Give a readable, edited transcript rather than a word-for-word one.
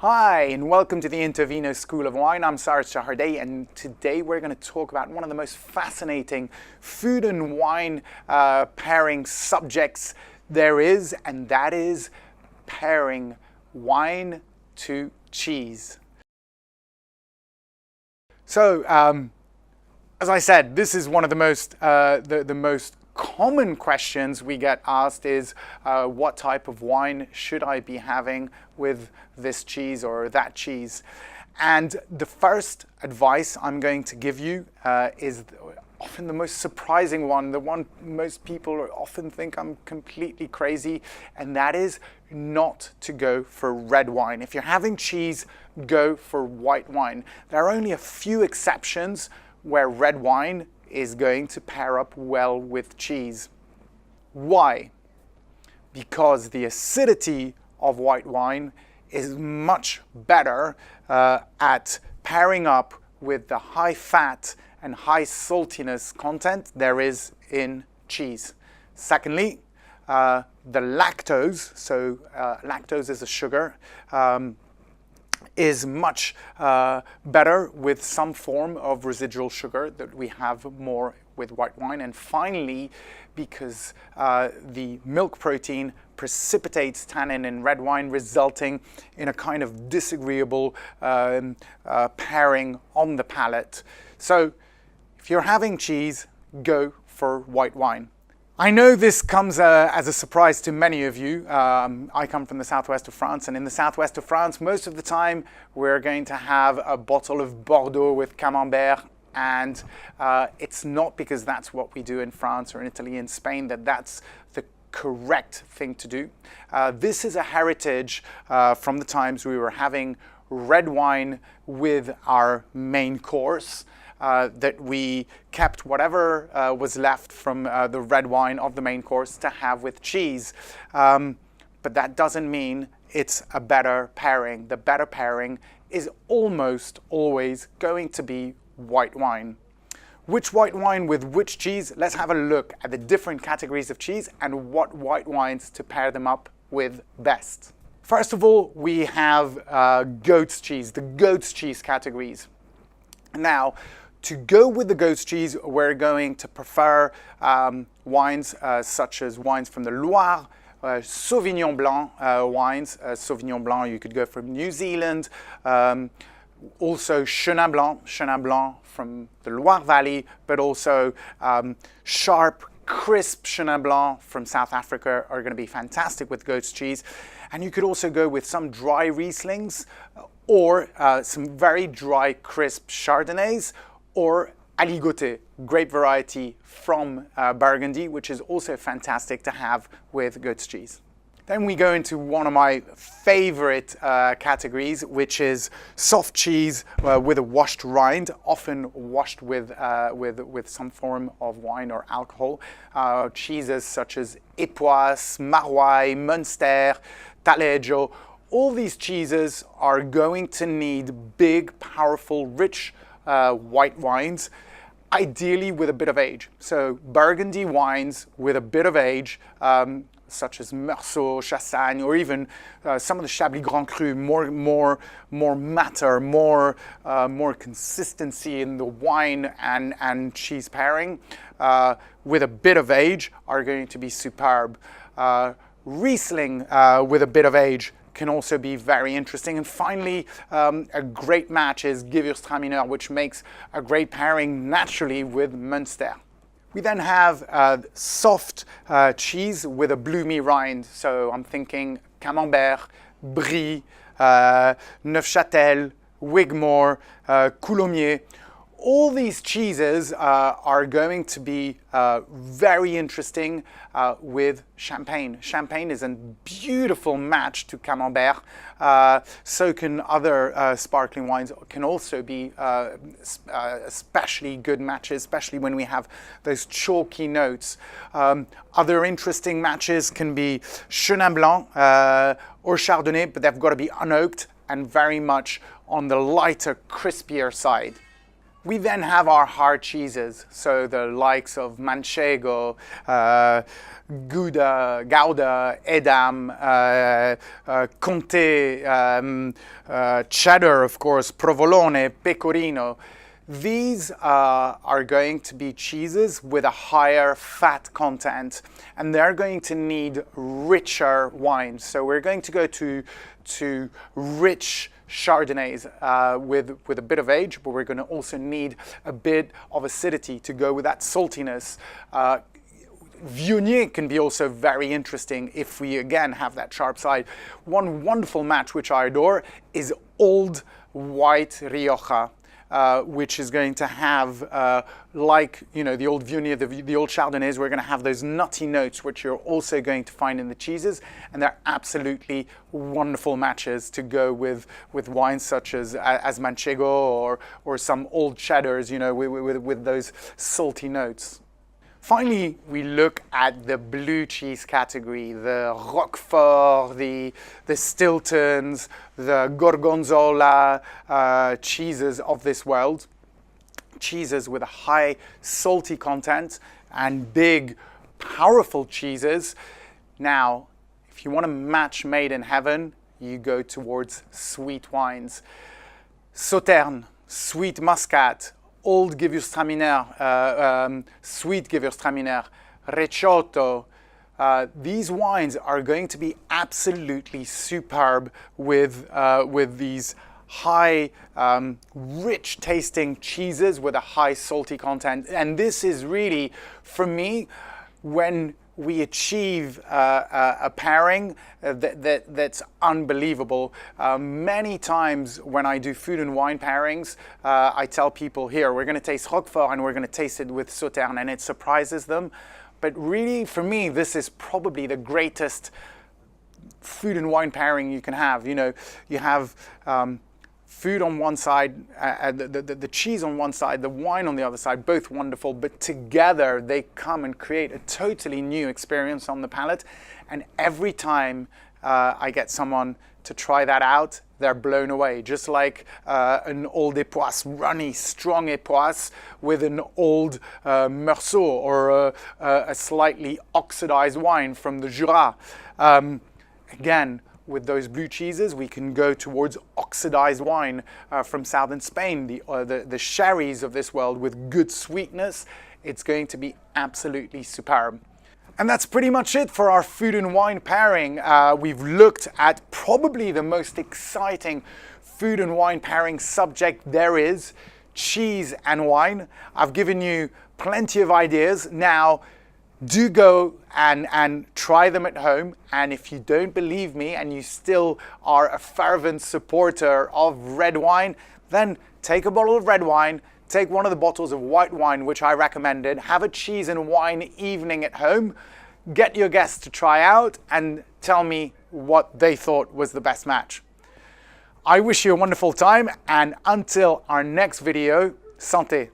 Hi, and welcome to the Intervino School of Wine. I'm Sarah Chahardeh, and today we're going to talk about one of the most fascinating food and wine pairing subjects there is, and that is pairing wine to cheese. So, as I said, this is one of the most the most common questions we get asked is what type of wine should I be having with this cheese or that cheese? And the first advice I'm going to give you is often the most surprising one, the one most people often think I'm completely crazy, and that is not to go for red wine. If you're having cheese, go for white wine. There are only a few exceptions where red wine is going to pair up well with cheese. Why? Because the acidity of white wine is much better at pairing up with the high fat and high saltiness content there is in cheese. Secondly, the lactose, so lactose is a sugar, is much better with some form of residual sugar that we have more with white wine. And finally, because the milk protein precipitates tannin in red wine, resulting in a kind of disagreeable pairing on the palate. So if you're having cheese, go for white wine. I know this comes as a surprise to many of you. I come from the southwest of France, and in the southwest of France, most of the time, we're going to have a bottle of Bordeaux with Camembert, and it's not because that's what we do in France or in Italy and Spain that that's the correct thing to do. This is a heritage from the times we were having red wine with our main course. That we kept whatever was left from the red wine of the main course to have with cheese. But that doesn't mean it's a better pairing. The better pairing is almost always going to be white wine. Which white wine with which cheese? Let's have a look at the different categories of cheese and what white wines to pair them up with best. First of all, we have goat's cheese, the goat's cheese categories. Now, to go with the goat's cheese, we're going to prefer wines such as wines from the Loire, Sauvignon Blanc wines. Sauvignon Blanc, you could go from New Zealand. Also Chenin Blanc from the Loire Valley, but also sharp, crisp Chenin Blanc from South Africa are going to be fantastic with goat's cheese. And you could also go with some dry Rieslings or some very dry, crisp Chardonnays, or aligoté, grape variety from Burgundy, which is also fantastic to have with goat's cheese. Then we go into one of my favorite categories, which is soft cheese with a washed rind, often washed with some form of wine or alcohol. Cheeses such as Epoisses, Maroilles, Münster, Taleggio. All these cheeses are going to need big, powerful, rich white wines, ideally with a bit of age. So Burgundy wines with a bit of age, such as Meursault, Chassagne, or even some of the Chablis Grand Cru, more matter, more consistency in the wine and cheese pairing, with a bit of age are going to be superb. Riesling with a bit of age can also be very interesting. And finally, a great match is Gewürztraminer, which makes a great pairing naturally with Münster. We then have soft cheese with a bloomy rind. So I'm thinking Camembert, Brie, Neufchâtel, Wigmore, Coulommiers. All these cheeses are going to be very interesting with Champagne. Champagne is a beautiful match to Camembert. So can other sparkling wines can also be especially good matches, especially when we have those chalky notes. Other interesting matches can be Chenin Blanc or Chardonnay, but they've got to be unoaked and very much on the lighter, crispier side. We then have our hard cheeses, so the likes of Manchego, Gouda, Edam, Comté, cheddar, of course, provolone, pecorino. These are going to be cheeses with a higher fat content, and they're going to need richer wines. So we're going to go to rich Chardonnays with a bit of age, but we're going to also need a bit of acidity to go with that saltiness. Viognier can be also very interesting if we again have that sharp side. One wonderful match which I adore is old white Rioja. Which is going to have, like, you know, the old Viognier, the old Chardonnays, we're going to have those nutty notes, which you're also going to find in the cheeses, and they're absolutely wonderful matches to go with wines such as Manchego or some old cheddars, you know, with those salty notes. Finally, we look at the blue cheese category, the Roquefort, the Stiltons, the Gorgonzola cheeses of this world. Cheeses with a high salty content and big, powerful cheeses. Now, if you want a match made in heaven, you go towards sweet wines. Sauterne, sweet Muscat, old Gewürztraminer, sweet Gewürztraminer, Recioto. These wines are going to be absolutely superb with these high, rich tasting cheeses with a high salty content. And this is really, for me, when we achieve a pairing that's unbelievable. Many times when I do food and wine pairings, I tell people, here, we're going to taste Roquefort and we're going to taste it with Sauterne, and it surprises them. But really, for me, this is probably the greatest food and wine pairing you can have. You know, you have food on one side, the cheese on one side, the wine on the other side, both wonderful, but together they come and create a totally new experience on the palate. And every time I get someone to try that out, they're blown away. Just like an old Époisse, runny, strong Époisse with an old Meursault or a slightly oxidized wine from the Jura. Again, with those blue cheeses, we can go towards oxidized wine from southern Spain, the sherries of this world with good sweetness. It's going to be absolutely superb. And that's pretty much it for our food and wine pairing. We've looked at probably the most exciting food and wine pairing subject there is, cheese and wine. I've given you plenty of ideas. Now, do go and try them at home. And if you don't believe me and you still are a fervent supporter of red wine, then take a bottle of red wine, take one of the bottles of white wine, which I recommended, have a cheese and wine evening at home, get your guests to try out and tell me what they thought was the best match. I wish you a wonderful time, and until our next video, santé.